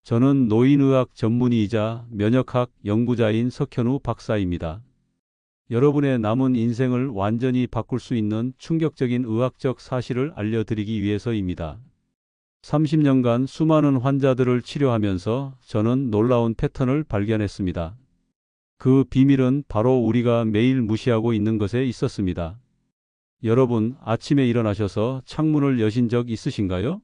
저는 노인의학 전문의이자 면역학 연구자인 석현우 박사입니다. 여러분의 남은 인생을 완전히 바꿀 수 있는 충격적인 의학적 사실을 알려드리기 위해서입니다. 30년간 수많은 환자들을 치료하면서 저는 놀라운 패턴을 발견했습니다. 그 비밀은 바로 우리가 매일 무시하고 있는 것에 있었습니다. 여러분, 아침에 일어나셔서 창문을 여신 적 있으신가요?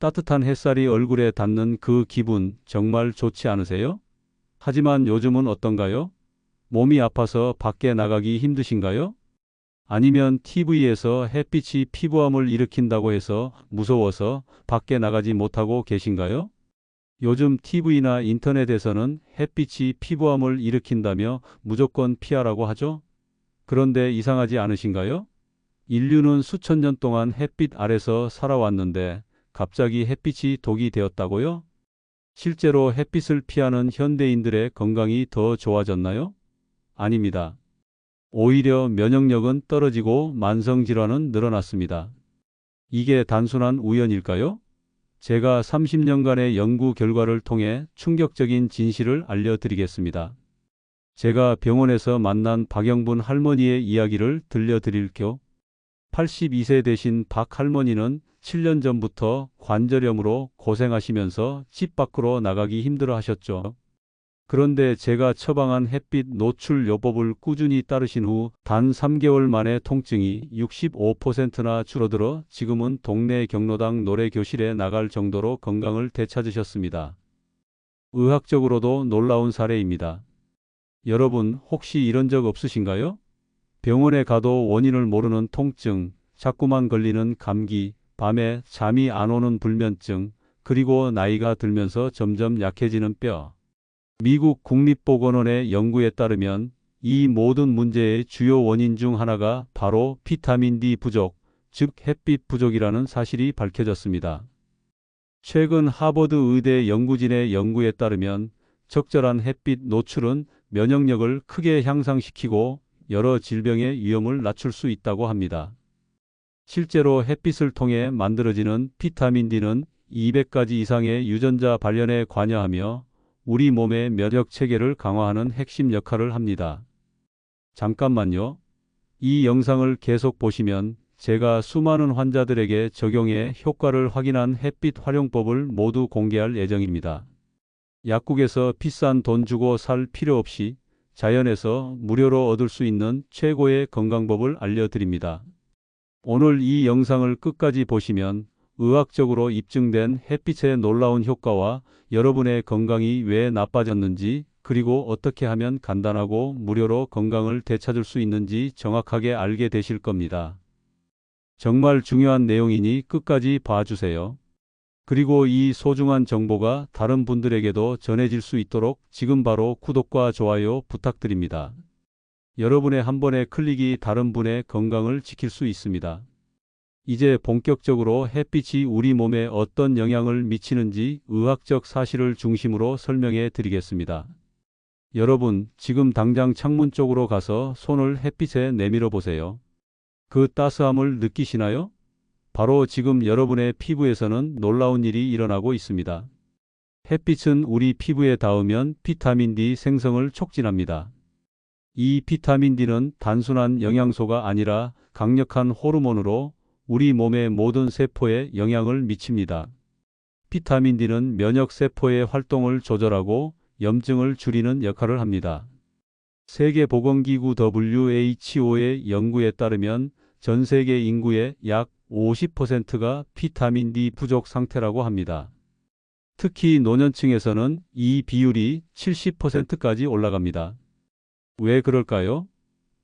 따뜻한 햇살이 얼굴에 닿는 그 기분 정말 좋지 않으세요? 하지만 요즘은 어떤가요? 몸이 아파서 밖에 나가기 힘드신가요? 아니면 TV에서 햇빛이 피부암을 일으킨다고 해서 무서워서 밖에 나가지 못하고 계신가요? 요즘 TV나 인터넷에서는 햇빛이 피부암을 일으킨다며 무조건 피하라고 하죠? 그런데 이상하지 않으신가요? 인류는 수천 년 동안 햇빛 아래서 살아왔는데 갑자기 햇빛이 독이 되었다고요? 실제로 햇빛을 피하는 현대인들의 건강이 더 좋아졌나요? 아닙니다. 오히려 면역력은 떨어지고 만성질환은 늘어났습니다. 이게 단순한 우연일까요? 제가 30년간의 연구 결과를 통해 충격적인 진실을 알려드리겠습니다. 제가 병원에서 만난 박영분 할머니의 이야기를 들려드릴게요. 82세 되신 박 할머니는 7년 전부터 관절염으로 고생하시면서 집 밖으로 나가기 힘들어 하셨죠. 그런데 제가 처방한 햇빛 노출 요법을 꾸준히 따르신 후 단 3개월 만에 통증이 65%나 줄어들어 지금은 동네 경로당 노래교실에 나갈 정도로 건강을 되찾으셨습니다. 의학적으로도 놀라운 사례입니다. 여러분, 혹시 이런 적 없으신가요? 병원에 가도 원인을 모르는 통증, 자꾸만 걸리는 감기, 밤에 잠이 안 오는 불면증, 그리고 나이가 들면서 점점 약해지는 뼈. 미국 국립보건원의 연구에 따르면 이 모든 문제의 주요 원인 중 하나가 바로 비타민 D 부족, 즉 햇빛 부족이라는 사실이 밝혀졌습니다. 최근 하버드 의대 연구진의 연구에 따르면 적절한 햇빛 노출은 면역력을 크게 향상시키고 여러 질병의 위험을 낮출 수 있다고 합니다. 실제로 햇빛을 통해 만들어지는 비타민 D는 200가지 이상의 유전자 발현에 관여하며 우리 몸의 면역 체계를 강화하는 핵심 역할을 합니다. 잠깐만요. 이 영상을 계속 보시면 제가 수많은 환자들에게 적용해 효과를 확인한 햇빛 활용법을 모두 공개할 예정입니다. 약국에서 비싼 돈 주고 살 필요 없이 자연에서 무료로 얻을 수 있는 최고의 건강법을 알려드립니다. 오늘 이 영상을 끝까지 보시면 의학적으로 입증된 햇빛의 놀라운 효과와 여러분의 건강이 왜 나빠졌는지, 그리고 어떻게 하면 간단하고 무료로 건강을 되찾을 수 있는지 정확하게 알게 되실 겁니다. 정말 중요한 내용이니 끝까지 봐주세요. 그리고 이 소중한 정보가 다른 분들에게도 전해질 수 있도록 지금 바로 구독과 좋아요 부탁드립니다. 여러분의 한 번의 클릭이 다른 분의 건강을 지킬 수 있습니다. 이제 본격적으로 햇빛이 우리 몸에 어떤 영향을 미치는지 의학적 사실을 중심으로 설명해 드리겠습니다. 여러분, 지금 당장 창문 쪽으로 가서 손을 햇빛에 내밀어 보세요. 그 따스함을 느끼시나요? 바로 지금 여러분의 피부에서는 놀라운 일이 일어나고 있습니다. 햇빛은 우리 피부에 닿으면 비타민 D 생성을 촉진합니다. 이 비타민 D는 단순한 영양소가 아니라 강력한 호르몬으로 우리 몸의 모든 세포에 영향을 미칩니다. 비타민 D는 면역세포의 활동을 조절하고 염증을 줄이는 역할을 합니다. 세계보건기구 WHO의 연구에 따르면 전 세계 인구의 약 50%가 비타민 D 부족 상태라고 합니다. 특히 노년층에서는 이 비율이 70%까지 올라갑니다. 왜 그럴까요?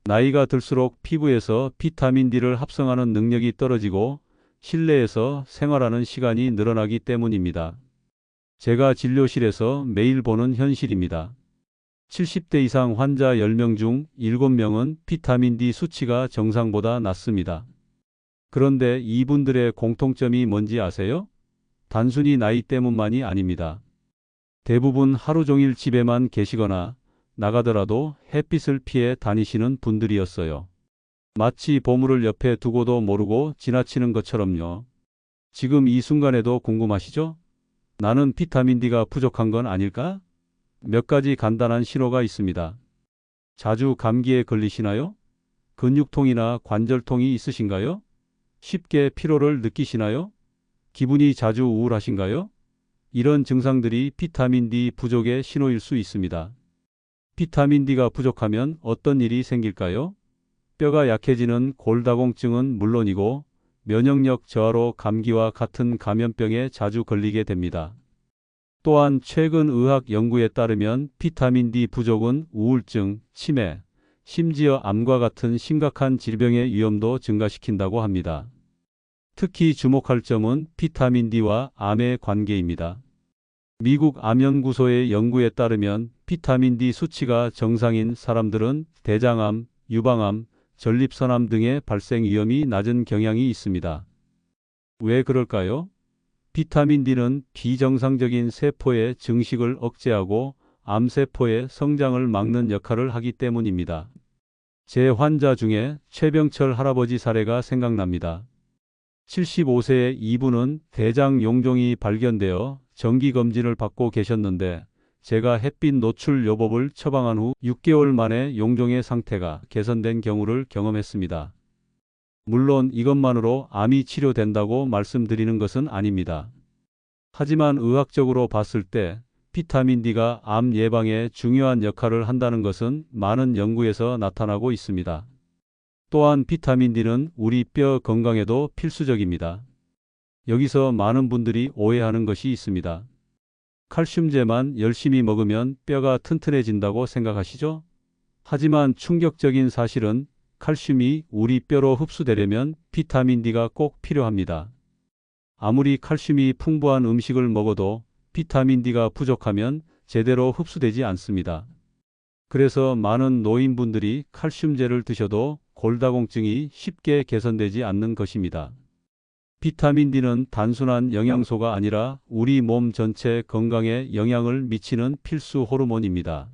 나이가 들수록 피부에서 비타민 D를 합성하는 능력이 떨어지고 실내에서 생활하는 시간이 늘어나기 때문입니다. 제가 진료실에서 매일 보는 현실입니다. 70대 이상 환자 10명 중 7명은 비타민 D 수치가 정상보다 낮습니다. 그런데 이분들의 공통점이 뭔지 아세요? 단순히 나이 때문만이 아닙니다. 대부분 하루 종일 집에만 계시거나 나가더라도 햇빛을 피해 다니시는 분들이었어요. 마치 보물을 옆에 두고도 모르고 지나치는 것처럼요. 지금 이 순간에도 궁금하시죠? 나는 비타민 D가 부족한 건 아닐까? 몇 가지 간단한 신호가 있습니다. 자주 감기에 걸리시나요? 근육통이나 관절통이 있으신가요? 쉽게 피로를 느끼시나요? 기분이 자주 우울하신가요? 이런 증상들이 비타민 D 부족의 신호일 수 있습니다. 비타민 D가 부족하면 어떤 일이 생길까요? 뼈가 약해지는 골다공증은 물론이고 면역력 저하로 감기와 같은 감염병에 자주 걸리게 됩니다. 또한 최근 의학 연구에 따르면 비타민 D 부족은 우울증, 치매, 심지어 암과 같은 심각한 질병의 위험도 증가시킨다고 합니다. 특히 주목할 점은 비타민 D와 암의 관계입니다. 미국 암연구소의 연구에 따르면 비타민 D 수치가 정상인 사람들은 대장암, 유방암, 전립선암 등의 발생 위험이 낮은 경향이 있습니다. 왜 그럴까요? 비타민 D는 비정상적인 세포의 증식을 억제하고 암세포의 성장을 막는 역할을 하기 때문입니다. 제 환자 중에 최병철 할아버지 사례가 생각납니다. 75세의 이분은 대장 용종이 발견되어 정기검진을 받고 계셨는데 제가 햇빛 노출 요법을 처방한 후 6개월 만에 용종의 상태가 개선된 경우를 경험했습니다. 물론 이것만으로 암이 치료된다고 말씀드리는 것은 아닙니다. 하지만 의학적으로 봤을 때 비타민 D가 암 예방에 중요한 역할을 한다는 것은 많은 연구에서 나타나고 있습니다. 또한 비타민 D는 우리 뼈 건강에도 필수적입니다. 여기서 많은 분들이 오해하는 것이 있습니다. 칼슘제만 열심히 먹으면 뼈가 튼튼해진다고 생각하시죠? 하지만 충격적인 사실은 칼슘이 우리 뼈로 흡수되려면 비타민 D가 꼭 필요합니다. 아무리 칼슘이 풍부한 음식을 먹어도 비타민 D가 부족하면 제대로 흡수되지 않습니다. 그래서 많은 노인분들이 칼슘제를 드셔도 골다공증이 쉽게 개선되지 않는 것입니다. 비타민 D는 단순한 영양소가 아니라 우리 몸 전체 건강에 영향을 미치는 필수 호르몬입니다.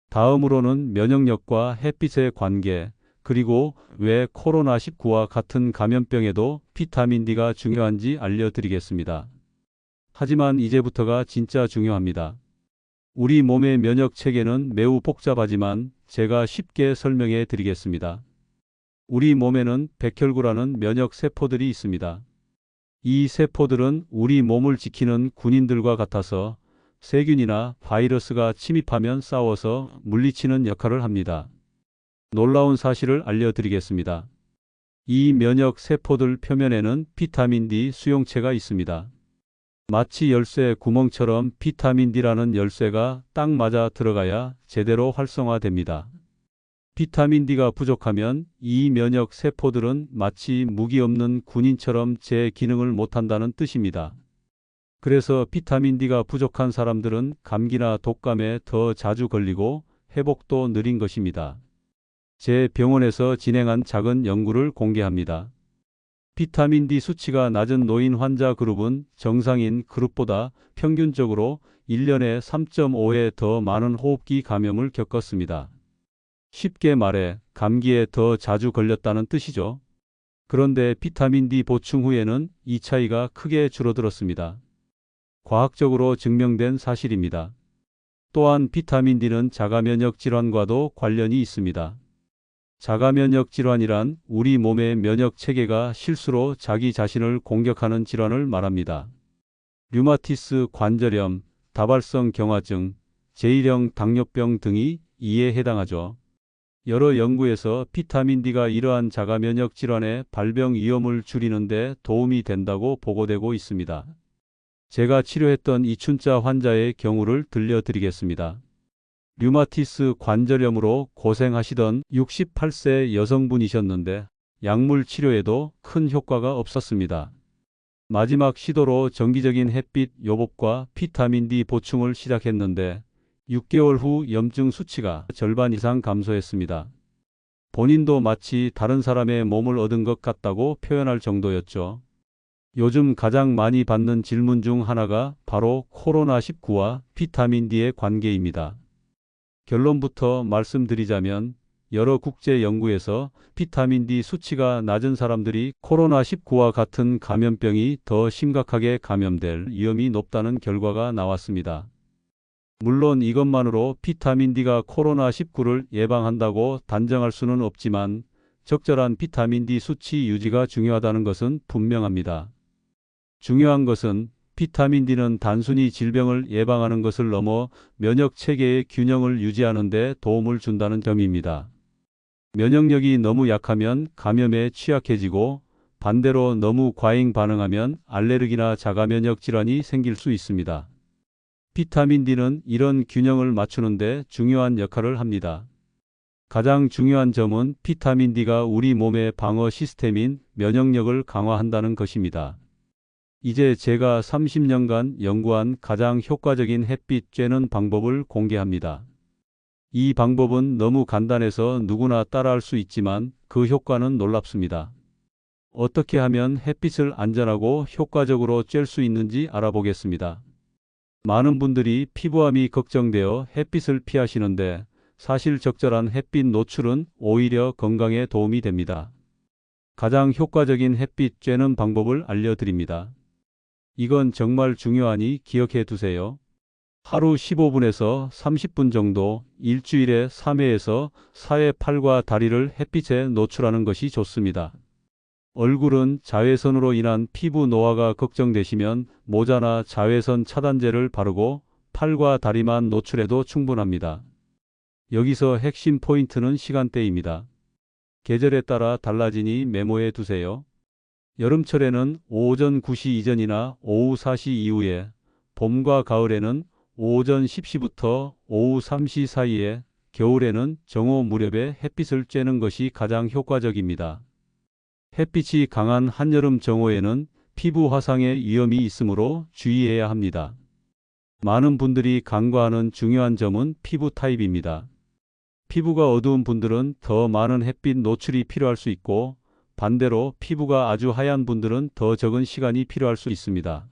다음으로는 면역력과 햇빛의 관계, 그리고 왜 코로나19와 같은 감염병에도 비타민 D가 중요한지 알려드리겠습니다. 하지만 이제부터가 진짜 중요합니다. 우리 몸의 면역 체계는 매우 복잡하지만 제가 쉽게 설명해 드리겠습니다. 우리 몸에는 백혈구라는 면역 세포들이 있습니다. 이 세포들은 우리 몸을 지키는 군인들과 같아서 세균이나 바이러스가 침입하면 싸워서 물리치는 역할을 합니다. 놀라운 사실을 알려드리겠습니다. 이 면역 세포들 표면에는 비타민 D 수용체가 있습니다. 마치 열쇠 구멍처럼 비타민 D라는 열쇠가 딱 맞아 들어가야 제대로 활성화됩니다. 비타민 D가 부족하면 이 면역 세포들은 마치 무기 없는 군인처럼 제 기능을 못한다는 뜻입니다. 그래서 비타민 D가 부족한 사람들은 감기나 독감에 더 자주 걸리고 회복도 느린 것입니다. 제 병원에서 진행한 작은 연구를 공개합니다. 비타민 D 수치가 낮은 노인 환자 그룹은 정상인 그룹보다 평균적으로 1년에 3.5회 더 많은 호흡기 감염을 겪었습니다. 쉽게 말해 감기에 더 자주 걸렸다는 뜻이죠. 그런데 비타민 D 보충 후에는 이 차이가 크게 줄어들었습니다. 과학적으로 증명된 사실입니다. 또한 비타민 D는 자가면역 질환과도 관련이 있습니다. 자가면역 질환이란 우리 몸의 면역 체계가 실수로 자기 자신을 공격하는 질환을 말합니다. 류마티스 관절염, 다발성 경화증, 제1형 당뇨병 등이 이에 해당하죠. 여러 연구에서 비타민 D가 이러한 자가면역 질환의 발병 위험을 줄이는 데 도움이 된다고 보고되고 있습니다. 제가 치료했던 이춘자 환자의 경우를 들려드리겠습니다. 류마티스 관절염으로 고생하시던 68세 여성분이셨는데 약물 치료에도 큰 효과가 없었습니다. 마지막 시도로 정기적인 햇빛 요법과 비타민 D 보충을 시작했는데 6개월 후 염증 수치가 절반 이상 감소했습니다. 본인도 마치 다른 사람의 몸을 얻은 것 같다고 표현할 정도였죠. 요즘 가장 많이 받는 질문 중 하나가 바로 코로나19와 비타민 D의 관계입니다. 결론부터 말씀드리자면 여러 국제 연구에서 비타민 D 수치가 낮은 사람들이 코로나19와 같은 감염병이 더 심각하게 감염될 위험이 높다는 결과가 나왔습니다. 물론 이것만으로 비타민 D가 코로나19를 예방한다고 단정할 수는 없지만 적절한 비타민 D 수치 유지가 중요하다는 것은 분명합니다. 중요한 것은 비타민 D는 단순히 질병을 예방하는 것을 넘어 면역 체계의 균형을 유지하는 데 도움을 준다는 점입니다. 면역력이 너무 약하면 감염에 취약해지고 반대로 너무 과잉 반응하면 알레르기나 자가면역 질환이 생길 수 있습니다. 비타민 D는 이런 균형을 맞추는 데 중요한 역할을 합니다. 가장 중요한 점은 비타민 D가 우리 몸의 방어 시스템인 면역력을 강화한다는 것입니다. 이제 제가 30년간 연구한 가장 효과적인 햇빛 쬐는 방법을 공개합니다. 이 방법은 너무 간단해서 누구나 따라할 수 있지만 그 효과는 놀랍습니다. 어떻게 하면 햇빛을 안전하고 효과적으로 쬐을 수 있는지 알아보겠습니다. 많은 분들이 피부암이 걱정되어 햇빛을 피하시는데 사실 적절한 햇빛 노출은 오히려 건강에 도움이 됩니다. 가장 효과적인 햇빛 쬐는 방법을 알려드립니다. 이건 정말 중요하니 기억해 두세요. 하루 15분에서 30분 정도 일주일에 3회에서 4회 팔과 다리를 햇빛에 노출하는 것이 좋습니다. 얼굴은 자외선으로 인한 피부 노화가 걱정되시면 모자나 자외선 차단제를 바르고 팔과 다리만 노출해도 충분합니다. 여기서 핵심 포인트는 시간대입니다. 계절에 따라 달라지니 메모해 두세요. 여름철에는 오전 9시 이전이나 오후 4시 이후에, 봄과 가을에는 오전 10시부터 오후 3시 사이에, 겨울에는 정오 무렵에 햇빛을 쬐는 것이 가장 효과적입니다. 햇빛이 강한 한여름 정오에는 피부 화상의 위험이 있으므로 주의해야 합니다. 많은 분들이 간과하는 중요한 점은 피부 타입입니다. 피부가 어두운 분들은 더 많은 햇빛 노출이 필요할 수 있고 반대로 피부가 아주 하얀 분들은 더 적은 시간이 필요할 수 있습니다.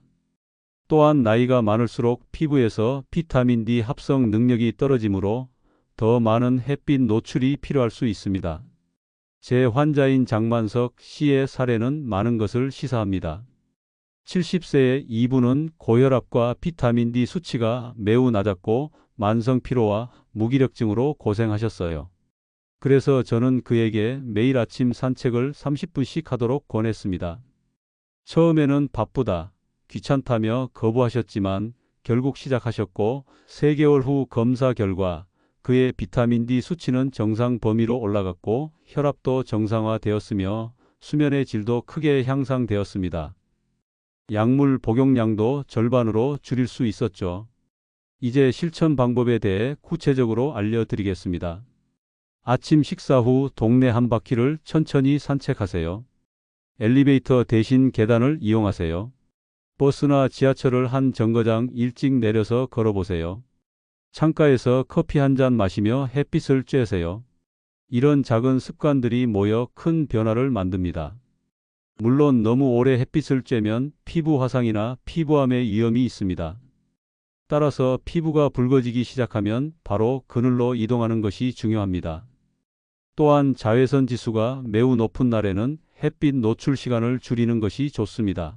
또한 나이가 많을수록 피부에서 비타민 D 합성 능력이 떨어지므로 더 많은 햇빛 노출이 필요할 수 있습니다. 제 환자인 장만석 씨의 사례는 많은 것을 시사합니다. 70세의 이분은 고혈압과 비타민 D 수치가 매우 낮았고 만성 피로와 무기력증으로 고생하셨어요. 그래서 저는 그에게 매일 아침 산책을 30분씩 하도록 권했습니다. 처음에는 바쁘다, 귀찮다며 거부하셨지만 결국 시작하셨고 3개월 후 검사 결과 그의 비타민 D 수치는 정상 범위로 올라갔고 혈압도 정상화되었으며 수면의 질도 크게 향상되었습니다. 약물 복용량도 절반으로 줄일 수 있었죠. 이제 실천 방법에 대해 구체적으로 알려드리겠습니다. 아침 식사 후 동네 한 바퀴를 천천히 산책하세요. 엘리베이터 대신 계단을 이용하세요. 버스나 지하철을 한 정거장 일찍 내려서 걸어보세요. 창가에서 커피 한 잔 마시며 햇빛을 쬐세요. 이런 작은 습관들이 모여 큰 변화를 만듭니다. 물론 너무 오래 햇빛을 쬐면 피부 화상이나 피부암의 위험이 있습니다. 따라서 피부가 붉어지기 시작하면 바로 그늘로 이동하는 것이 중요합니다. 또한 자외선 지수가 매우 높은 날에는 햇빛 노출 시간을 줄이는 것이 좋습니다.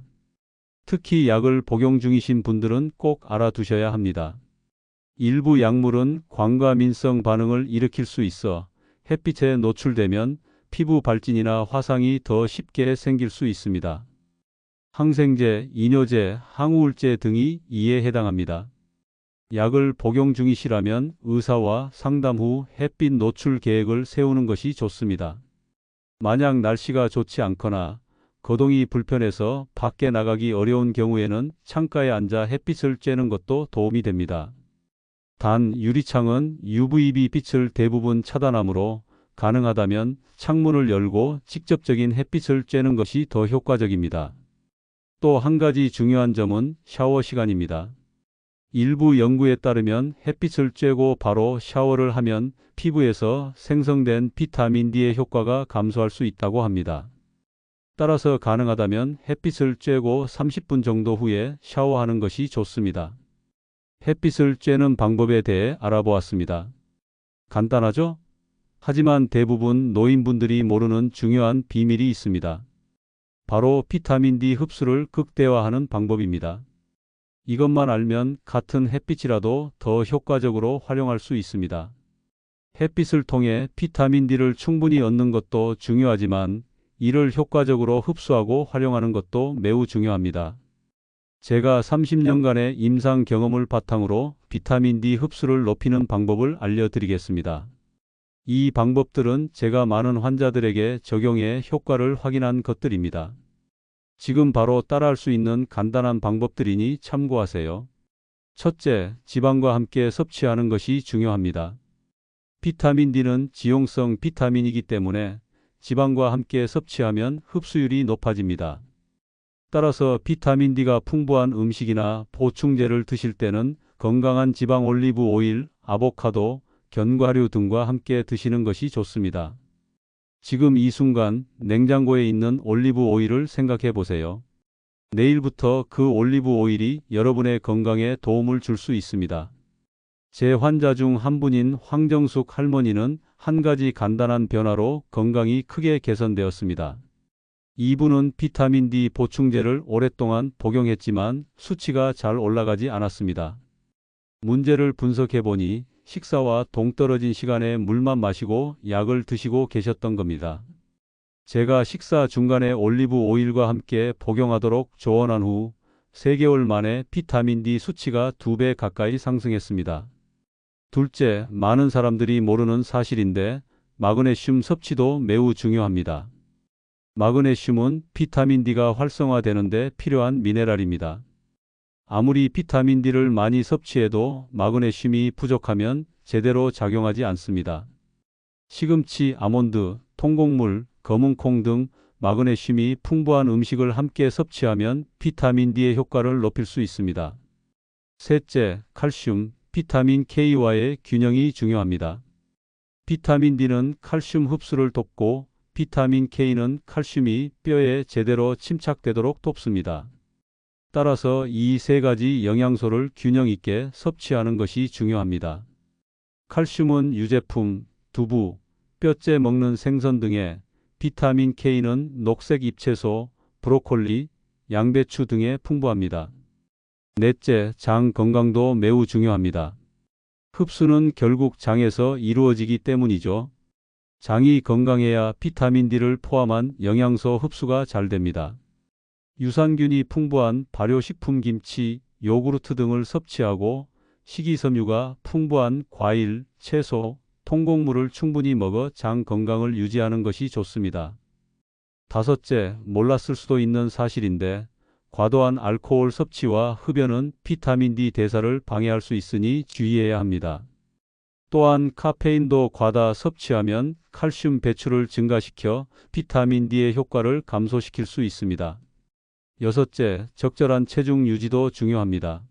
특히 약을 복용 중이신 분들은 꼭 알아두셔야 합니다. 일부 약물은 광과민성 반응을 일으킬 수 있어 햇빛에 노출되면 피부 발진이나 화상이 더 쉽게 생길 수 있습니다. 항생제, 이뇨제, 항우울제 등이 이에 해당합니다. 약을 복용 중이시라면 의사와 상담 후 햇빛 노출 계획을 세우는 것이 좋습니다. 만약 날씨가 좋지 않거나 거동이 불편해서 밖에 나가기 어려운 경우에는 창가에 앉아 햇빛을 쬐는 것도 도움이 됩니다. 단 유리창은 UVB 빛을 대부분 차단하므로 가능하다면 창문을 열고 직접적인 햇빛을 쬐는 것이 더 효과적입니다. 또 한 가지 중요한 점은 샤워 시간입니다. 일부 연구에 따르면 햇빛을 쬐고 바로 샤워를 하면 피부에서 생성된 비타민 D의 효과가 감소할 수 있다고 합니다. 따라서 가능하다면 햇빛을 쬐고 30분 정도 후에 샤워하는 것이 좋습니다. 햇빛을 쬐는 방법에 대해 알아보았습니다. 간단하죠? 하지만 대부분 노인분들이 모르는 중요한 비밀이 있습니다. 바로 비타민 D 흡수를 극대화하는 방법입니다. 이것만 알면 같은 햇빛이라도 더 효과적으로 활용할 수 있습니다. 햇빛을 통해 비타민 D를 충분히 얻는 것도 중요하지만 이를 효과적으로 흡수하고 활용하는 것도 매우 중요합니다. 제가 30년간의 임상 경험을 바탕으로 비타민 D 흡수를 높이는 방법을 알려드리겠습니다. 이 방법들은 제가 많은 환자들에게 적용해 효과를 확인한 것들입니다. 지금 바로 따라할 수 있는 간단한 방법들이니 참고하세요. 첫째, 지방과 함께 섭취하는 것이 중요합니다. 비타민 D는 지용성 비타민이기 때문에 지방과 함께 섭취하면 흡수율이 높아집니다. 따라서 비타민 D가 풍부한 음식이나 보충제를 드실 때는 건강한 지방 올리브 오일, 아보카도, 견과류 등과 함께 드시는 것이 좋습니다. 지금 이 순간 냉장고에 있는 올리브 오일을 생각해 보세요. 내일부터 그 올리브 오일이 여러분의 건강에 도움을 줄 수 있습니다. 제 환자 중 한 분인 황정숙 할머니는 한 가지 간단한 변화로 건강이 크게 개선되었습니다. 이분은 비타민 D 보충제를 오랫동안 복용했지만 수치가 잘 올라가지 않았습니다. 문제를 분석해 보니 식사와 동떨어진 시간에 물만 마시고 약을 드시고 계셨던 겁니다. 제가 식사 중간에 올리브 오일과 함께 복용하도록 조언한 후 3개월 만에 비타민 D 수치가 2배 가까이 상승했습니다. 둘째, 많은 사람들이 모르는 사실인데 마그네슘 섭취도 매우 중요합니다. 마그네슘은 비타민 D가 활성화되는데 필요한 미네랄입니다. 아무리 비타민 D를 많이 섭취해도 마그네슘이 부족하면 제대로 작용하지 않습니다. 시금치, 아몬드, 통곡물, 검은콩 등 마그네슘이 풍부한 음식을 함께 섭취하면 비타민 D의 효과를 높일 수 있습니다. 셋째, 칼슘, 비타민 K와의 균형이 중요합니다. 비타민 D는 칼슘 흡수를 돕고 비타민 K는 칼슘이 뼈에 제대로 침착되도록 돕습니다. 따라서 이 3가지 영양소를 균형 있게 섭취하는 것이 중요합니다. 칼슘은 유제품, 두부, 뼈째 먹는 생선 등에, 비타민 K는 녹색 잎채소, 브로콜리, 양배추 등에 풍부합니다. 넷째, 장 건강도 매우 중요합니다. 흡수는 결국 장에서 이루어지기 때문이죠. 장이 건강해야 비타민 D를 포함한 영양소 흡수가 잘 됩니다. 유산균이 풍부한 발효식품 김치, 요구르트 등을 섭취하고 식이섬유가 풍부한 과일, 채소, 통곡물을 충분히 먹어 장 건강을 유지하는 것이 좋습니다. 다섯째, 몰랐을 수도 있는 사실인데 과도한 알코올 섭취와 흡연은 비타민 D 대사를 방해할 수 있으니 주의해야 합니다. 또한 카페인도 과다 섭취하면 칼슘 배출을 증가시켜 비타민 D의 효과를 감소시킬 수 있습니다. 여섯째, 적절한 체중 유지도 중요합니다.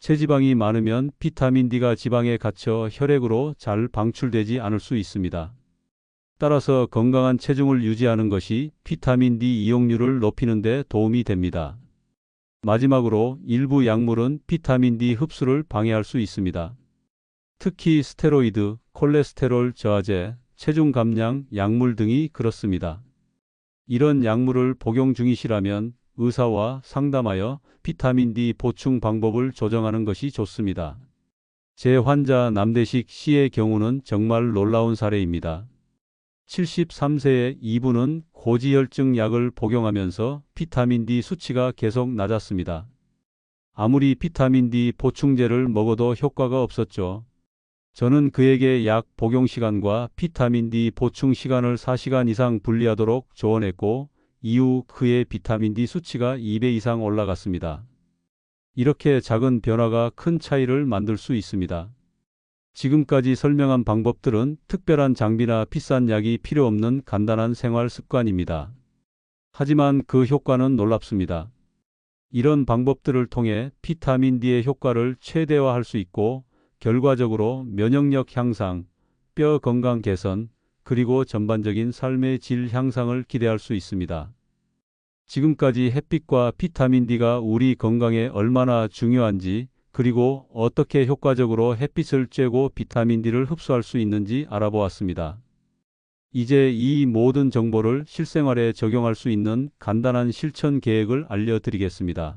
체지방이 많으면 비타민 D가 지방에 갇혀 혈액으로 잘 방출되지 않을 수 있습니다. 따라서 건강한 체중을 유지하는 것이 비타민 D 이용률을 높이는 데 도움이 됩니다. 마지막으로 일부 약물은 비타민 D 흡수를 방해할 수 있습니다. 특히 스테로이드, 콜레스테롤 저하제, 체중 감량 약물 등이 그렇습니다. 이런 약물을 복용 중이시라면 의사와 상담하여 비타민 D 보충 방법을 조정하는 것이 좋습니다. 제 환자 남대식 씨의 경우는 정말 놀라운 사례입니다. 73세의 이분은 고지혈증 약을 복용하면서 비타민 D 수치가 계속 낮았습니다. 아무리 비타민 D 보충제를 먹어도 효과가 없었죠. 저는 그에게 약 복용 시간과 비타민 D 보충 시간을 4시간 이상 분리하도록 조언했고 이후 그의 비타민 D 수치가 2배 이상 올라갔습니다. 이렇게 작은 변화가 큰 차이를 만들 수 있습니다. 지금까지 설명한 방법들은 특별한 장비나 비싼 약이 필요 없는 간단한 생활 습관입니다. 하지만 그 효과는 놀랍습니다. 이런 방법들을 통해 비타민 D의 효과를 최대화할 수 있고 결과적으로 면역력 향상, 뼈 건강 개선, 그리고 전반적인 삶의 질 향상을 기대할 수 있습니다. 지금까지 햇빛과 비타민 D가 우리 건강에 얼마나 중요한지, 그리고 어떻게 효과적으로 햇빛을 쬐고 비타민 D를 흡수할 수 있는지 알아보았습니다. 이제 이 모든 정보를 실생활에 적용할 수 있는 간단한 실천 계획을 알려드리겠습니다.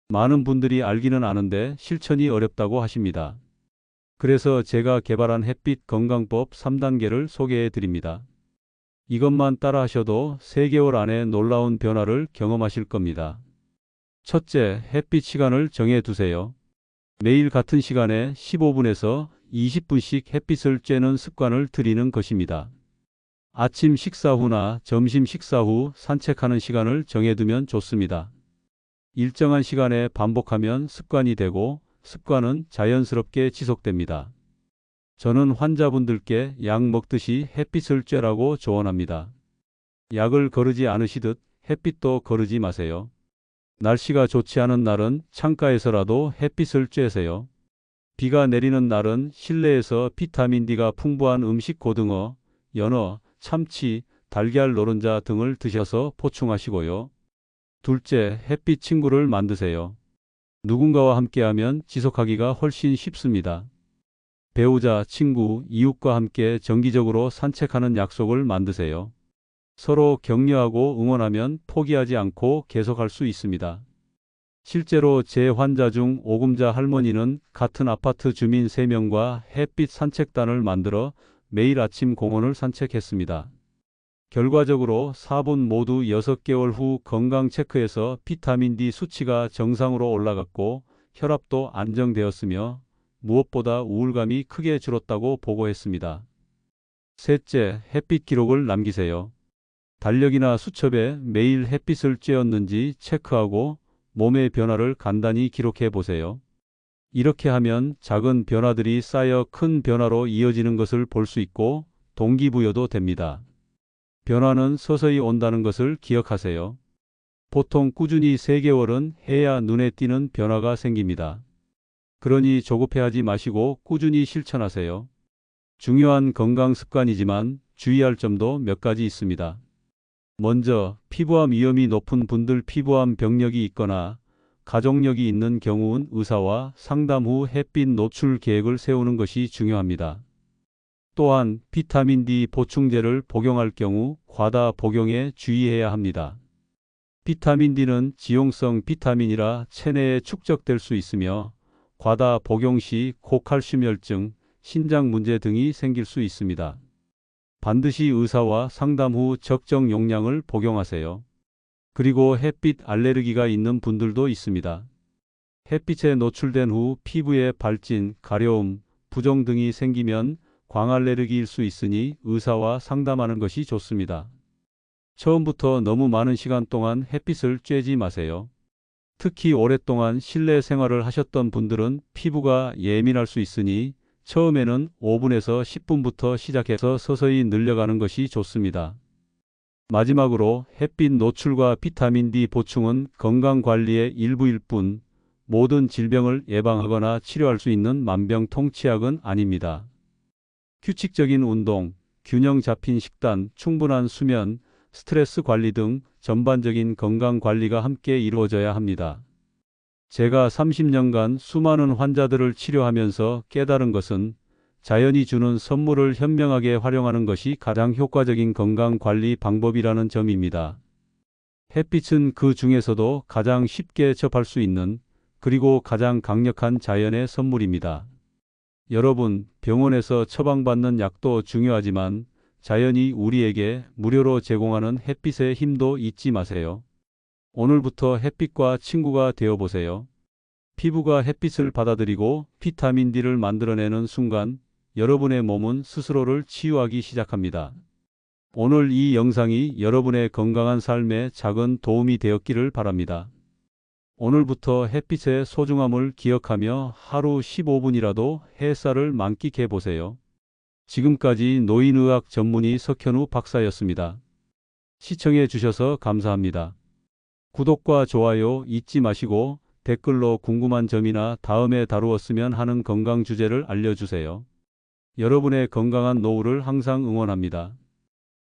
많은 분들이 알기는 아는데 실천이 어렵다고 하십니다. 그래서 제가 개발한 햇빛 건강법 3단계를 소개해 드립니다. 이것만 따라 하셔도 3개월 안에 놀라운 변화를 경험하실 겁니다. 첫째, 햇빛 시간을 정해 두세요. 매일 같은 시간에 15분에서 20분씩 햇빛을 쬐는 습관을 들이는 것입니다. 아침 식사 후나 점심 식사 후 산책하는 시간을 정해두면 좋습니다. 일정한 시간에 반복하면 습관이 되고 습관은 자연스럽게 지속됩니다. 저는 환자분들께 약 먹듯이 햇빛을 쬐라고 조언합니다. 약을 거르지 않으시듯 햇빛도 거르지 마세요. 날씨가 좋지 않은 날은 창가에서라도 햇빛을 쬐세요. 비가 내리는 날은 실내에서 비타민 D가 풍부한 음식 고등어, 연어, 참치, 달걀 노른자 등을 드셔서 보충하시고요. 둘째, 햇빛 친구를 만드세요. 누군가와 함께하면 지속하기가 훨씬 쉽습니다. 배우자, 친구, 이웃과 함께 정기적으로 산책하는 약속을 만드세요. 서로 격려하고 응원하면 포기하지 않고 계속할 수 있습니다. 실제로 제 환자 중 오금자 할머니는 같은 아파트 주민 3명과 햇빛 산책단을 만들어 매일 아침 공원을 산책했습니다. 결과적으로 4분 모두 6개월 후 건강 체크에서 비타민 D 수치가 정상으로 올라갔고 혈압도 안정되었으며 무엇보다 우울감이 크게 줄었다고 보고했습니다. 셋째, 햇빛 기록을 남기세요. 달력이나 수첩에 매일 햇빛을 쬐었는지 체크하고 몸의 변화를 간단히 기록해 보세요. 이렇게 하면 작은 변화들이 쌓여 큰 변화로 이어지는 것을 볼 수 있고 동기부여도 됩니다. 변화는 서서히 온다는 것을 기억하세요. 보통 꾸준히 3개월은 해야 눈에 띄는 변화가 생깁니다. 그러니 조급해하지 마시고 꾸준히 실천하세요. 중요한 건강 습관이지만 주의할 점도 몇 가지 있습니다. 먼저 피부암 위험이 높은 분들, 피부암 병력이 있거나 가족력이 있는 경우는 의사와 상담 후 햇빛 노출 계획을 세우는 것이 중요합니다. 또한 비타민 D 보충제를 복용할 경우 과다 복용에 주의해야 합니다. 비타민 D는 지용성 비타민이라 체내에 축적될 수 있으며 과다 복용 시 고칼슘혈증, 신장 문제 등이 생길 수 있습니다. 반드시 의사와 상담 후 적정 용량을 복용하세요. 그리고 햇빛 알레르기가 있는 분들도 있습니다. 햇빛에 노출된 후 피부에 발진, 가려움, 부종 등이 생기면 광알레르기일 수 있으니 의사와 상담하는 것이 좋습니다. 처음부터 너무 많은 시간 동안 햇빛을 쬐지 마세요. 특히 오랫동안 실내 생활을 하셨던 분들은 피부가 예민할 수 있으니 처음에는 5분에서 10분부터 시작해서 서서히 늘려가는 것이 좋습니다. 마지막으로 햇빛 노출과 비타민 D 보충은 건강관리의 일부일 뿐 모든 질병을 예방하거나 치료할 수 있는 만병통치약은 아닙니다. 규칙적인 운동, 균형 잡힌 식단, 충분한 수면, 스트레스 관리 등 전반적인 건강관리가 함께 이루어져야 합니다. 제가 30년간 수많은 환자들을 치료하면서 깨달은 것은 자연이 주는 선물을 현명하게 활용하는 것이 가장 효과적인 건강관리 방법이라는 점입니다. 햇빛은 그 중에서도 가장 쉽게 접할 수 있는 그리고 가장 강력한 자연의 선물입니다. 여러분, 병원에서 처방받는 약도 중요하지만 자연이 우리에게 무료로 제공하는 햇빛의 힘도 잊지 마세요. 오늘부터 햇빛과 친구가 되어보세요. 피부가 햇빛을 받아들이고 비타민 D를 만들어내는 순간 여러분의 몸은 스스로를 치유하기 시작합니다. 오늘 이 영상이 여러분의 건강한 삶에 작은 도움이 되었기를 바랍니다. 오늘부터 햇빛의 소중함을 기억하며 하루 15분이라도 햇살을 만끽해 보세요. 지금까지 노인의학 전문의 석현우 박사였습니다. 시청해 주셔서 감사합니다. 구독과 좋아요 잊지 마시고 댓글로 궁금한 점이나 다음에 다루었으면 하는 건강 주제를 알려주세요. 여러분의 건강한 노후를 항상 응원합니다.